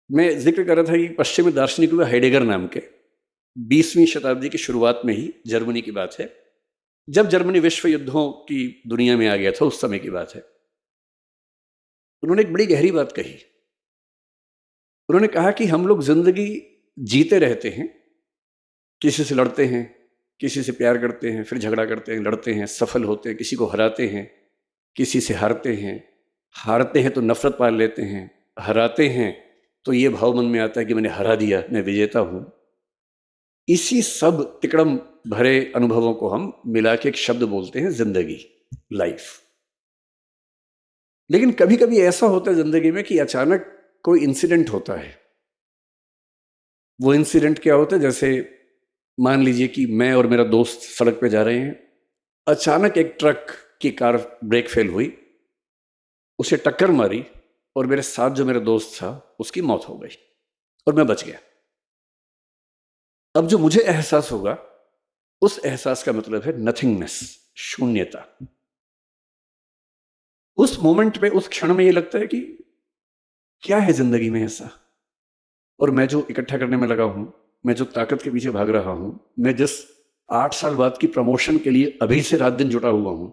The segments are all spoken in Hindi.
मैं जिक्र कर रहा था कि पश्चिमी दार्शनिक हुए हाइडेगर नाम के, 20वीं शताब्दी की शुरुआत में ही जर्मनी की बात है, जब जर्मनी विश्व युद्धों की दुनिया में आ गया था, उस समय की बात है। उन्होंने एक बड़ी गहरी बात कही। उन्होंने कहा कि हम लोग जिंदगी जीते रहते हैं, किसी से लड़ते हैं, किसी से प्यार करते हैं, फिर झगड़ा करते हैं, लड़ते हैं, सफल होते हैं, किसी को हराते हैं, किसी से हारते हैं तो नफरत पाल लेते हैं, हराते हैं तो ये भाव मन में आता है कि मैंने हरा दिया, मैं विजेता हूं। इसी सब तिकड़म भरे अनुभवों को हम मिला के एक शब्द बोलते हैं जिंदगी, लाइफ। लेकिन कभी कभी ऐसा होता है जिंदगी में कि अचानक कोई इंसिडेंट होता है। वो इंसिडेंट क्या होता है? जैसे मान लीजिए कि मैं और मेरा दोस्त सड़क पे जा रहे हैं, अचानक एक ट्रक की कार ब्रेक फेल हुई, उसे टक्कर मारी और मेरे साथ जो मेरा दोस्त था उसकी मौत हो गई और मैं बच गया। अब जो मुझे एहसास होगा, उस एहसास का मतलब है नथिंगनेस, शून्यता। उस मोमेंट में, उस क्षण में ये लगता है कि क्या है जिंदगी में ऐसा, और मैं जो इकट्ठा करने में लगा हूं, मैं जो ताकत के पीछे भाग रहा हूं, मैं जिस 8 साल बाद की प्रमोशन के लिए अभी से रात दिन जुटा हुआ हूं,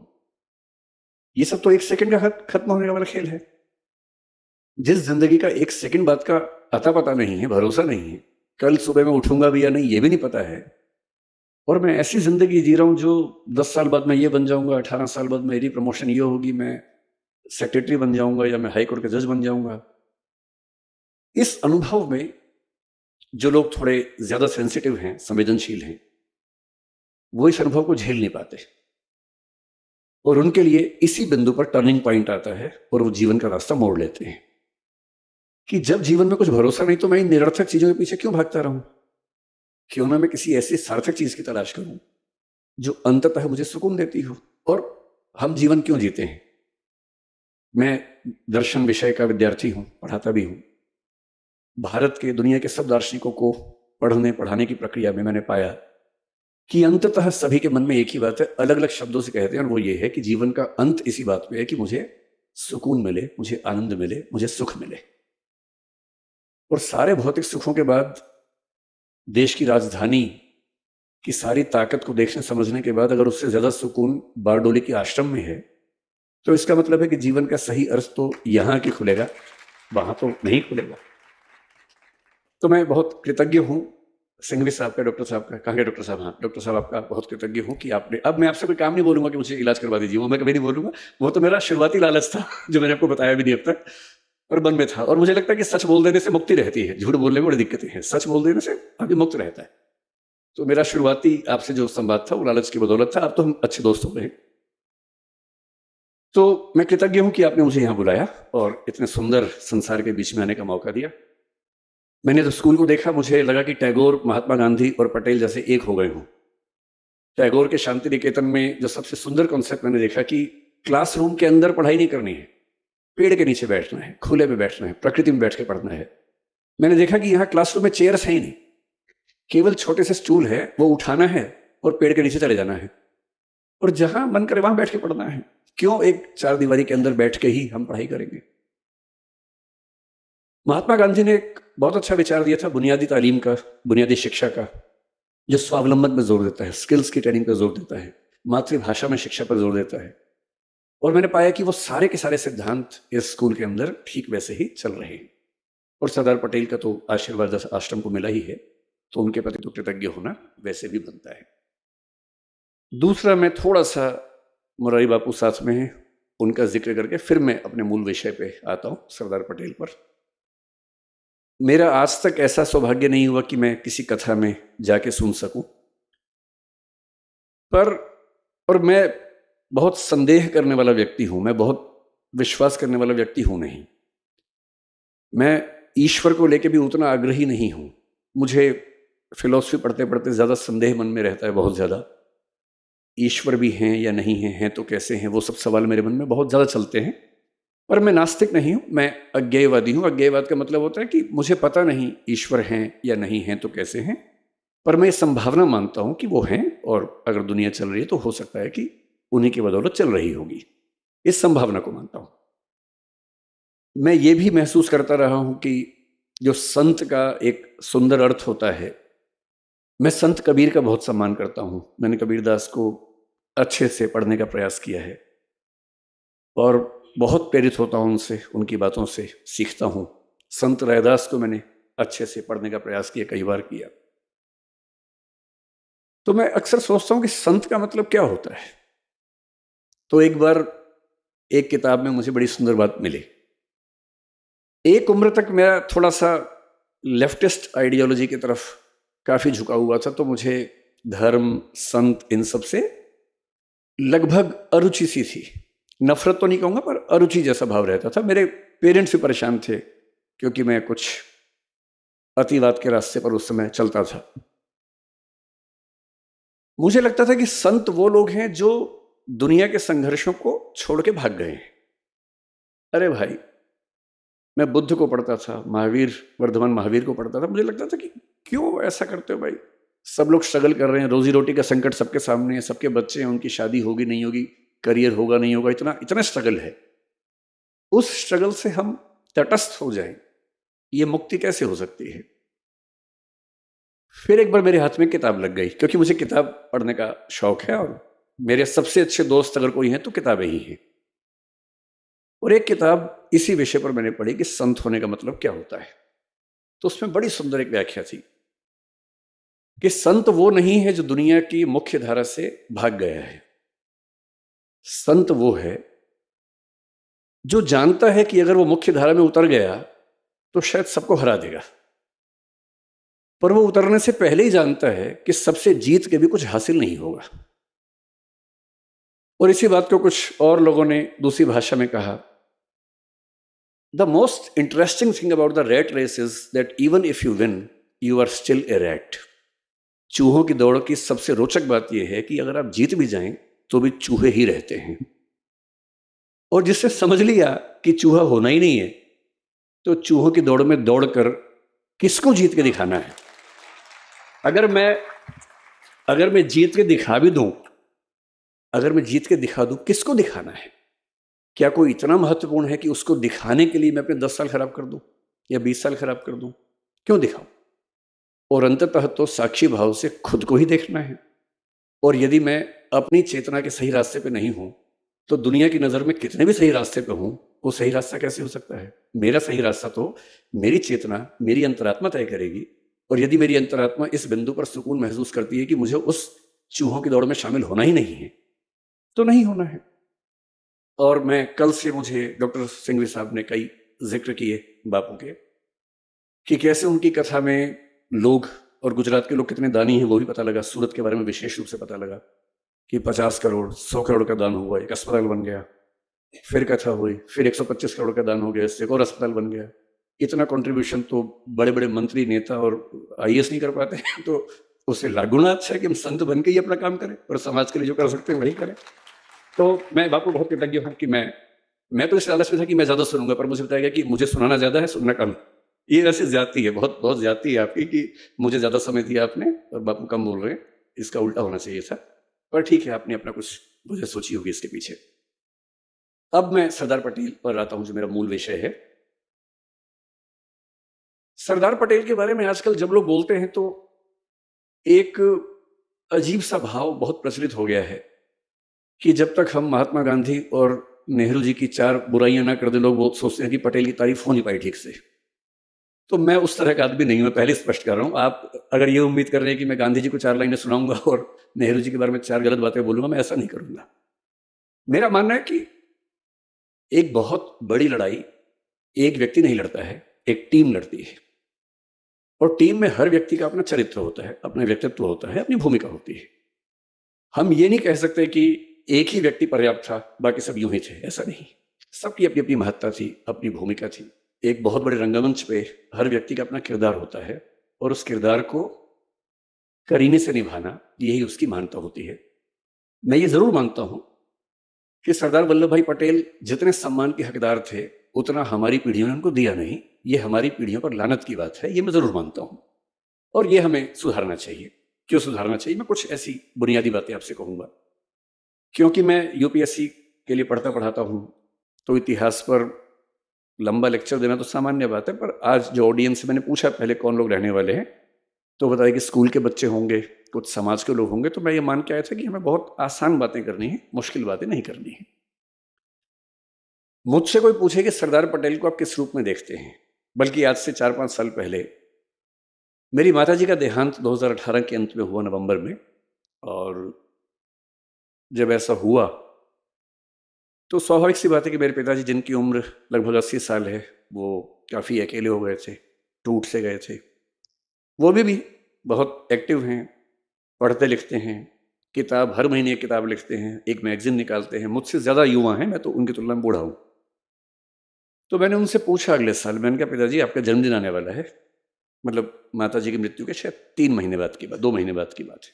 ये सब तो एक सेकंड का खत्म होने वाला खेल है। जिस जिंदगी का एक सेकंड बाद का अता पता नहीं है, भरोसा नहीं है, कल सुबह मैं उठूंगा भी या नहीं ये भी नहीं पता है, और मैं ऐसी जिंदगी जी रहा हूं जो 10 साल बाद मैं ये बन जाऊंगा, 18 साल बाद मेरी प्रमोशन ये होगी, मैं सेक्रेटरी बन जाऊंगा या मैं हाई कोर्ट का जज बन जाऊंगा। इस अनुभव में जो लोग थोड़े ज्यादा सेंसिटिव हैं, संवेदनशील हैं, वो इस अनुभव को झेल नहीं पाते, और उनके लिए इसी बिंदु पर टर्निंग पॉइंट आता है और वो जीवन का रास्ता मोड़ लेते हैं कि जब जीवन में कुछ भरोसा नहीं तो मैं इन निरर्थक चीजों के पीछे क्यों भागता रहूं? क्यों ना मैं किसी ऐसी सार्थक चीज की तलाश करूं जो अंततः मुझे सुकून देती हो। और हम जीवन क्यों जीते हैं? मैं दर्शन विषय का विद्यार्थी हूं, पढ़ाता भी हूं। भारत के, दुनिया के सब दार्शनिकों को पढ़ाने की प्रक्रिया में मैंने पाया कि अंततः सभी के मन में एक ही बात है, अलग अलग शब्दों से कहते हैं, और वो ये है कि जीवन का अंत इसी बात पे है कि मुझे सुकून मिले, मुझे आनंद मिले, मुझे सुख मिले। और सारे भौतिक सुखों के बाद, देश की राजधानी की सारी ताकत को देखने समझने के बाद, अगर उससे ज्यादा सुकून बारडोली के आश्रम में है, तो इसका मतलब है कि जीवन का सही अर्थ तो यहां की खुलेगा, वहां तो नहीं खुलेगा। तो मैं बहुत कृतज्ञ हूं सिंघवी साहब का, डॉक्टर साहब का, कहाँ के डॉक्टर साहब? हाँ, डॉक्टर साहब आपका बहुत कृतज्ञ हूं कि आपने, अब मैं आपसे कोई काम नहीं बोलूंगा कि मुझे इलाज करवा दीजिए, वो मैं कभी नहीं बोलूंगा। वो तो मेरा शुरुआती लालच था जो मैंने आपको बताया भी नहीं अब तक, और मन में था। और मुझे लगता है कि सच बोल देने से मुक्ति रहती है, झूठ बोलने में बड़ी दिक्कतें हैं, सच बोल देने से आदमी मुक्त रहता है। तो मेरा शुरुआती आपसे जो संवाद था वो लालच की बदौलत था, अब तो हम अच्छे दोस्त हो गए। तो मैं कृतज्ञ हूं कि आपने मुझे यहां बुलाया और इतने सुंदर संसार के बीच में आने का मौका दिया। मैंने तो स्कूल को देखा, मुझे लगा कि टैगोर, महात्मा गांधी और पटेल जैसे एक हो गए हों। टैगोर के शांति निकेतन में जो सबसे सुंदर कॉन्सेप्ट मैंने देखा कि क्लासरूम के अंदर पढ़ाई नहीं करनी है, पेड़ के नीचे बैठना है, खुले में बैठना है, प्रकृति में बैठ के पढ़ना है। मैंने देखा कि यहाँ क्लासरूम में चेयर्स है ही नहीं, केवल छोटे से स्टूल है, वो उठाना है और पेड़ के नीचे चले जाना है, और जहां मन करे वहां बैठ के पढ़ना है। क्यों एक चार दीवारी के अंदर बैठ के ही हम पढ़ाई करेंगे? महात्मा गांधी ने एक बहुत अच्छा विचार दिया था बुनियादी तालीम का, बुनियादी शिक्षा का, जो स्वावलंबन पर जोर देता है, स्किल्स की ट्रेनिंग पर जोर देता है, मातृभाषा में शिक्षा पर जोर देता है। और मैंने पाया कि वो सारे के सारे सिद्धांत इस स्कूल के अंदर ठीक वैसे ही चल रहे हैं। और सरदार पटेल का तो आशीर्वाद आश्रम को मिला ही है, तो उनके प्रति तो कृतज्ञ होना वैसे भी बनता है। दूसरा, मैं थोड़ा सा मुरारी बापू साथ में है, उनका जिक्र करके फिर मैं अपने मूल विषय पे आता हूं, सरदार पटेल पर। मेरा आज तक ऐसा सौभाग्य नहीं हुआ कि मैं किसी कथा में जाके सुन सकूं, पर, और मैं बहुत संदेह करने वाला व्यक्ति हूं, मैं बहुत विश्वास करने वाला व्यक्ति हूं नहीं। मैं ईश्वर को लेके भी उतना आग्रही नहीं हूं। मुझे फिलॉसफी पढ़ते पढ़ते ज्यादा संदेह मन में रहता है, बहुत ज्यादा। ईश्वर भी हैं या नहीं हैं तो कैसे हैं, वो सब सवाल मेरे मन में बहुत ज्यादा चलते हैं। पर मैं नास्तिक नहीं हूं, मैं अज्ञेयवादी हूं। अज्ञेयवाद का मतलब होता है कि मुझे पता नहीं ईश्वर हैं या नहीं हैं तो कैसे हैं, पर मैं संभावना मानता हूं कि वो हैं, और अगर दुनिया चल रही है तो हो सकता है कि उन्हीं की बदौलत चल रही होगी। इस संभावना को मानता हूं। मैं ये भी महसूस करता रहा हूं कि जो संत का एक सुंदर अर्थ होता है। मैं संत कबीर का बहुत सम्मान करता हूँ। मैंने कबीरदास को अच्छे से पढ़ने का प्रयास किया है और बहुत प्रेरित होता हूँ उनसे, उनकी बातों से सीखता हूँ। संत रैदास को मैंने अच्छे से पढ़ने का प्रयास किया, कई बार किया। तो मैं अक्सर सोचता हूँ कि संत का मतलब क्या होता है। तो एक बार एक किताब में मुझे बड़ी सुंदर बात मिली। एक उम्र तक मेरा थोड़ा सा लेफ्टिस्ट आइडियोलॉजी की तरफ काफी झुका हुआ था, तो मुझे धर्म, संत, इन सब से लगभग अरुचि सी थी। नफरत तो नहीं कहूंगा, पर अरुचि जैसा भाव रहता था। मेरे पेरेंट्स भी परेशान थे क्योंकि मैं कुछ अतिवाद के रास्ते पर उस समय चलता था। मुझे लगता था कि संत वो लोग हैं जो दुनिया के संघर्षों को छोड़ के भाग गए हैं। अरे भाई, मैं बुद्ध को पढ़ता था, महावीर, वर्धमान महावीर को पढ़ता था। मुझे लगता था कि क्यों ऐसा करते हो भाई। सब लोग स्ट्रगल कर रहे हैं, रोजी रोटी का संकट सबके सामने है, सबके बच्चे हैं, उनकी शादी होगी नहीं होगी, करियर होगा नहीं होगा, इतना इतना स्ट्रगल है। उस स्ट्रगल से हम तटस्थ हो जाएं, ये मुक्ति कैसे हो सकती है। फिर एक बार मेरे हाथ में किताब लग गई, क्योंकि मुझे किताब पढ़ने का शौक है और मेरे सबसे अच्छे दोस्त अगर कोई हैं तो किताबें ही हैं। और एक किताब इसी विषय पर मैंने पढ़ी कि संत होने का मतलब क्या होता है। तो उसमें बड़ी सुंदर एक व्याख्या थी कि संत वो नहीं है जो दुनिया की मुख्य धारा से भाग गया है। संत वो है जो जानता है कि अगर वो मुख्य धारा में उतर गया तो शायद सबको हरा देगा, पर वो उतरने से पहले ही जानता है कि सबसे जीत के भी कुछ हासिल नहीं होगा। और इसी बात को कुछ और लोगों ने दूसरी भाषा में कहा, the most interesting thing about the rat race is that even if you win you are still a rat. चूहों की दौड़ की सबसे रोचक बात यह है कि अगर आप जीत भी जाएं तो भी चूहे ही रहते हैं। और जिससे समझ लिया कि चूहा होना ही नहीं है, तो चूहों की दौड़ में दौड़कर किसको जीत के दिखाना है। अगर मैं जीत के दिखा भी दूं, अगर मैं जीत के दिखा दूं, किसको दिखाना है। क्या कोई इतना महत्वपूर्ण है कि उसको दिखाने के लिए मैं अपने 10 साल खराब कर दूं या 20 साल खराब कर दूं। क्यों दिखाऊं। और अंततः तो साक्षी भाव से खुद को ही देखना है। और यदि मैं अपनी चेतना के सही रास्ते पे नहीं हूं तो दुनिया की नजर में कितने भी सही रास्ते पे हूं, वो सही रास्ता कैसे हो सकता है। मेरा सही रास्ता तो मेरी चेतना, मेरी अंतरात्मा तय करेगी। और यदि मेरी अंतरात्मा इस बिंदु पर सुकून महसूस करती है कि मुझे उस चूहों की दौड़ में शामिल होना ही नहीं है, तो नहीं होना है। और मैं कल से, मुझे डॉक्टर सिंघवी साहब ने कई जिक्र किए बापू के, कि कैसे उनकी कथा में लोग, और गुजरात के लोग कितने दानी हैं वो भी पता लगा। सूरत के बारे में विशेष रूप से पता लगा कि 50 करोड़ 100 करोड़ का दान हुआ, एक अस्पताल बन गया। फिर कथा हुई, फिर 125 करोड़ का दान हो गया, इससे एक और अस्पताल बन गया। इतना कंट्रीब्यूशन तो बड़े बड़े मंत्री, नेता और आईएएस नहीं कर पाते हैं। तो उससे लागुना अच्छा है कि हम संत बन के ही अपना काम करें और समाज के लिए जो कर सकते हैं वही करें। तो मैं बापू बहुत कृतज्ञ हूँ कि मैं तो इस लालच में था कि मैं ज्यादा सुनूंगा, पर मुझे बताया गया कि मुझे सुनाना ज्यादा है, सुनना कम। ये वैसे ज्यादती है, बहुत बहुत ज्यादती है आपकी कि मुझे ज्यादा समय दिया आपने और बापू कम बोल रहे हैं। इसका उल्टा होना चाहिए था, पर ठीक है, आपने अपना कुछ मुझे सोची होगी इसके पीछे। अब मैं सरदार पटेल पर आता हूं, जो मेरा मूल विषय है। सरदार पटेल के बारे में आजकल जब लोग बोलते हैं तो एक अजीब सा भाव बहुत प्रचलित हो गया है कि जब तक हम महात्मा गांधी और नेहरू जी की 4 बुराइयां ना कर दे, लोग बहुत सोचते हैं कि पटेल की तारीफ हो नहीं पाई ठीक से। तो मैं उस तरह का आदमी नहीं हूं, मैं पहले स्पष्ट कर रहा हूं। आप अगर ये उम्मीद कर रहे हैं कि मैं गांधी जी को 4 लाइनें सुनाऊंगा और नेहरू जी के बारे में 4 गलत बातें बोलूंगा, मैं ऐसा नहीं करूंगा। मेरा मानना है कि एक बहुत बड़ी लड़ाई एक व्यक्ति नहीं लड़ता है, एक टीम लड़ती है। और टीम में हर व्यक्ति का अपना चरित्र होता है, अपना व्यक्तित्व होता है, अपनी भूमिका होती है। हम ये नहीं कह सकते कि एक ही व्यक्ति पर्याप्त था, बाकी सब यूं ही थे, ऐसा नहीं। सबकी अपनी अपनी महत्ता थी, अपनी भूमिका थी। एक बहुत बड़े रंगमंच पे हर व्यक्ति का अपना किरदार होता है और उस किरदार को करीने से निभाना, यही उसकी महानता होती है। मैं ये जरूर मानता हूं कि सरदार वल्लभ भाई पटेल जितने सम्मान के हकदार थे, उतना हमारी पीढ़ियों ने उनको दिया नहीं। ये हमारी पीढ़ियों पर लानत की बात है, ये मैं जरूर मानता हूं। और ये हमें सुधारना चाहिए। क्यों सुधारना चाहिए, मैं कुछ ऐसी बुनियादी बातें आपसे कहूंगा। क्योंकि मैं यूपीएससी के लिए पढ़ता पढ़ाता हूं, तो इतिहास पर लंबा लेक्चर देना तो सामान्य बात है, पर आज जो ऑडियंस से मैंने पूछा पहले कौन लोग रहने वाले हैं, तो बताया कि स्कूल के बच्चे होंगे, कुछ समाज के लोग होंगे। तो मैं ये मान के आया था कि हमें बहुत आसान बातें करनी है, मुश्किल बातें नहीं करनी है। मुझसे कोई पूछे कि सरदार पटेल को आप किस रूप में देखते हैं, बल्कि आज से 4-5 साल पहले मेरी माताजी का देहांत 2018 के अंत में हुआ, नवंबर में। और जब ऐसा हुआ तो स्वाभाविक सी बात है कि मेरे पिताजी, जिनकी उम्र लगभग 80 साल है, वो काफ़ी अकेले हो गए थे, टूट से गए थे। वो भी बहुत एक्टिव हैं, पढ़ते लिखते हैं, किताब हर महीने एक किताब लिखते हैं, एक मैगजीन निकालते हैं। मुझसे ज़्यादा युवा हैं, मैं तो उनकी तुलना में बूढ़ा हूँ। तो मैंने उनसे पूछा अगले साल, मैंने कहा पिताजी आपका जन्मदिन आने वाला है, मतलब माताजी की मृत्यु के शायद 3 महीने बाद की बात, 2 महीने बाद की बात है।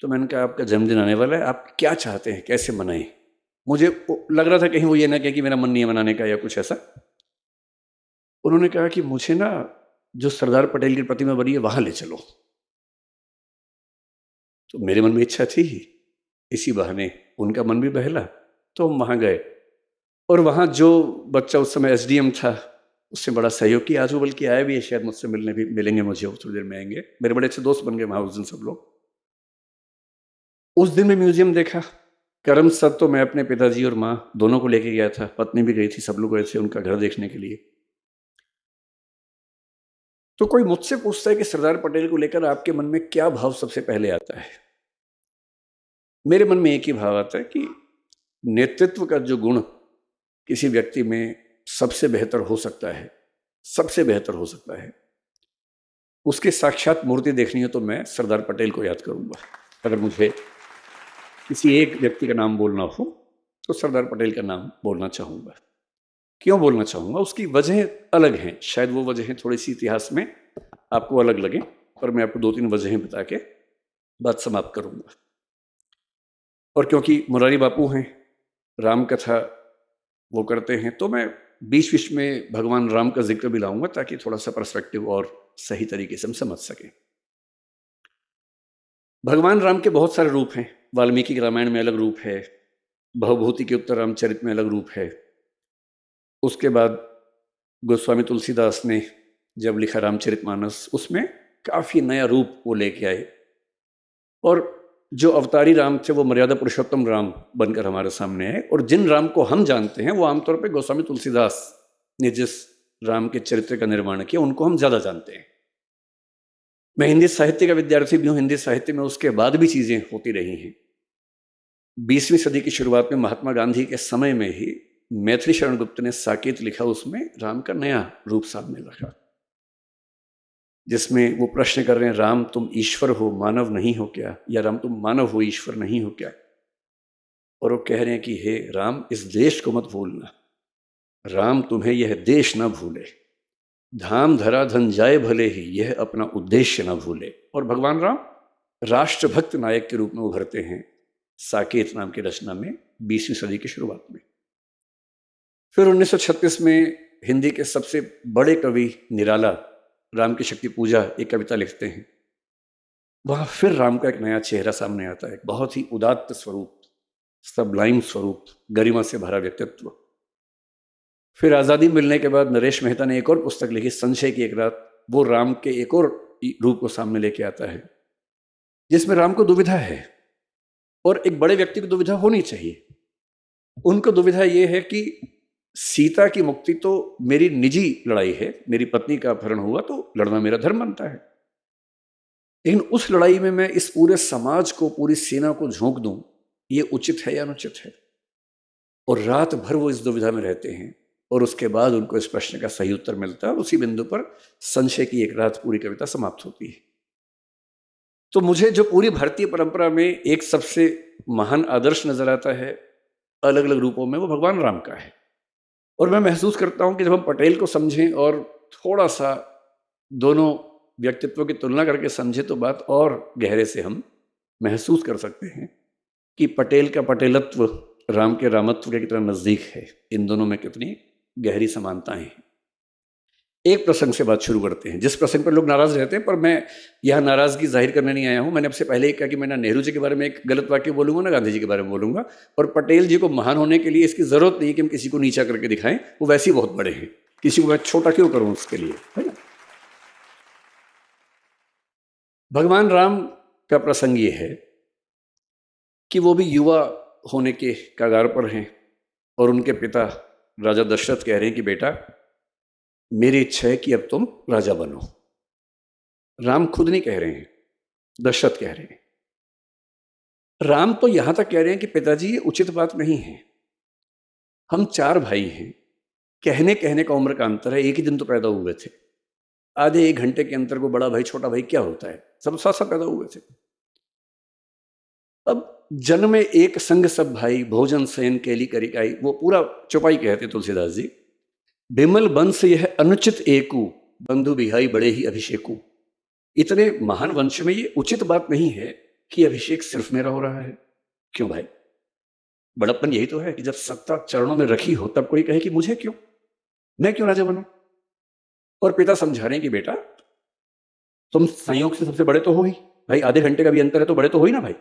तो मैंने कहा आपका जन्मदिन आने वाला है, आप क्या चाहते हैं, कैसे मनाएं? मुझे लग रहा था कहीं वो ये ना कहे कि मेरा मन नहीं है मनाने का या कुछ ऐसा। उन्होंने कहा कि मुझे ना जो सरदार पटेल की प्रतिमा बनी है वहां ले चलो। तो मेरे मन में इच्छा थी, इसी बहाने उनका मन भी बहला, तो हम वहां गए। और वहां जो बच्चा उस समय एसडीएम था, उससे बड़ा सहयोग किया। आज वो बल्कि आया भी है, शायद मुझसे मिलने भी मिलेंगे मुझे, वो थोड़ी देर में आएंगे। मेरे बड़े अच्छे दोस्त बन गए वहां उस दिन सब लोग। उस दिन मैं म्यूजियम देखा। करमसद तो मैं अपने पिताजी और माँ दोनों को लेके गया था, पत्नी भी गई थी, सब लोग गए थे उनका घर देखने के लिए। तो कोई मुझसे पूछता है कि सरदार पटेल को लेकर आपके मन में क्या भाव सबसे पहले आता है, मेरे मन में एक ही भाव आता है कि नेतृत्व का जो गुण किसी व्यक्ति में सबसे बेहतर हो सकता है, सबसे बेहतर हो सकता है, उसके साक्षात मूर्ति देखनी है तो मैं सरदार पटेल को याद करूंगा। अगर मुझे किसी एक व्यक्ति का नाम बोलना हो तो सरदार पटेल का नाम बोलना चाहूंगा। क्यों बोलना चाहूंगा? उसकी वजह अलग हैं, शायद वो वजहें थोड़ी सी इतिहास में आपको अलग लगें, पर मैं आपको 2-3 वजहें बता के बात समाप्त करूंगा। और क्योंकि मुरारी बापू हैं, राम कथा वो करते हैं, तो मैं बीच बीच में भगवान राम का जिक्र भी लाऊंगा ताकि थोड़ा सा पर्सपेक्टिव और सही तरीके से हम समझ सकें। भगवान राम के बहुत सारे रूप हैं। वाल्मीकि रामायण में अलग रूप है, भवभूति के उत्तर रामचरित में अलग रूप है। उसके बाद गोस्वामी तुलसीदास ने जब लिखा रामचरितमानस, उसमें काफी नया रूप वो लेके आए। और जो अवतारी राम थे वो मर्यादा पुरुषोत्तम राम बनकर हमारे सामने आए। और जिन राम को हम जानते हैं वो आमतौर पे गोस्वामी तुलसीदास ने जिस राम के चरित्र का निर्माण किया उनको हम ज्यादा जानते हैं। मैं हिंदी साहित्य का विद्यार्थी भी हूँ, हिंदी साहित्य में उसके बाद भी चीजें होती रही हैं। 20वीं सदी की शुरुआत में महात्मा गांधी के समय में ही मैथिली शरण गुप्त ने साकेत लिखा, उसमें राम का नया रूप सामने रखा, जिसमें वो प्रश्न कर रहे हैं, राम तुम ईश्वर हो मानव नहीं हो क्या, या राम तुम मानव हो ईश्वर नहीं हो क्या? और वो कह रहे हैं कि हे राम, इस देश को मत भूलना, राम तुम्हें यह देश न भूले, धाम धरा धन जाए भले ही, यह अपना उद्देश्य न भूले। और भगवान राम राष्ट्रभक्त नायक के रूप में उभरते हैं साकेत नाम की रचना में 20वीं सदी की शुरुआत में। फिर 1936 में हिंदी के सबसे बड़े कवि निराला राम की शक्ति पूजा एक कविता लिखते हैं। वहां फिर राम का एक नया चेहरा सामने आता है, बहुत ही उदात्त स्वरूप, सबलाइम स्वरूप, गरिमा से भरा व्यक्तित्व। फिर आजादी मिलने के बाद नरेश मेहता ने एक और पुस्तक लिखी, संशय की एक रात। वो राम के एक और रूप को सामने लेके आता है, जिसमें राम को दुविधा है, और एक बड़े व्यक्ति को दुविधा होनी चाहिए। उनको दुविधा यह है कि सीता की मुक्ति तो मेरी निजी लड़ाई है, मेरी पत्नी का अपहरण हुआ तो लड़ना मेरा धर्म बनता है, लेकिन उस लड़ाई में मैं इस पूरे समाज को, पूरी सेना को झोंक दूं, ये उचित है या अनुचित है? और रात भर वो इस दुविधा में रहते हैं, और उसके बाद उनको इस प्रश्न का सही उत्तर मिलता है, और उसी बिंदु पर संशय की एक रात पूरी कविता समाप्त होती है। तो मुझे जो पूरी भारतीय परंपरा में एक सबसे महान आदर्श नजर आता है अलग अलग रूपों में, वो भगवान राम का है। और मैं महसूस करता हूं कि जब हम पटेल को समझें और थोड़ा सा दोनों व्यक्तित्वों की तुलना करके समझें, तो बात और गहरे से हम महसूस कर सकते हैं कि पटेल का पटेलत्व राम के रामत्व के कितना नजदीक है, इन दोनों में कितनी गहरी समानताएं हैं। एक प्रसंग से बात शुरू करते हैं, जिस प्रसंग पर लोग नाराज रहते हैं, पर मैं यहाँ नाराजगी जाहिर करने नहीं आया हूँ। मैंने आपसे पहले ही कहा कि मैं ना नेहरू जी के बारे में एक गलत वाक्य बोलूंगा, ना गांधी जी के बारे में बोलूंगा। और पटेल जी को महान होने के लिए इसकी जरूरत नहीं है कि हम किसी को नीचा करके दिखाएं, वो वैसे ही बहुत बड़े हैं, किसी को मैं छोटा क्यों करूं उसके लिए, है ना। भगवान राम का प्रसंग ये है कि वो भी युवा होने के कगार पर हैं और उनके पिता राजा दशरथ कह रहे हैं कि बेटा, मेरी इच्छा है कि अब तुम राजा बनो। राम खुद नहीं कह रहे हैं, दशरथ कह रहे हैं। राम तो यहां तक कह रहे हैं कि पिताजी ये उचित बात नहीं है, हम 4 भाई हैं, कहने कहने का उम्र का अंतर है, एक ही दिन तो पैदा हुए थे, आधे 1 घंटे के अंतर को बड़ा भाई छोटा भाई क्या होता है, सब साथ साथ पैदा हुए थे। अब जन्म में एक संग सब भाई, भोजन शयन केली करिकाई, वो पूरा चौपाई कहते तुलसीदास जी। बिमल वंश यह अनुचित एकू, बंधु बिहाई बड़े ही अभिषेकू। इतने महान वंश में ये उचित बात नहीं है कि अभिषेक सिर्फ मेरा हो रहा है। क्यों भाई, बड़प्पन यही तो है कि जब सत्ता चरणों में रखी हो तब कोई कहे कि मुझे क्यों, मैं क्यों राजा बनूं। और पिता समझा रहे हैं कि बेटा, तुम संयोग से सबसे बड़े तो हो ही भाई, आधे घंटे का भी अंतर है तो बड़े तो हो ही ना भाई।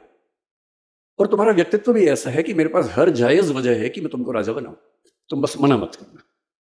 और तुम्हारा व्यक्तित्व भी ऐसा है कि मेरे पास हर जायज वजह है कि मैं तुमको राजा बनाऊं, तुम बस मना मत करना।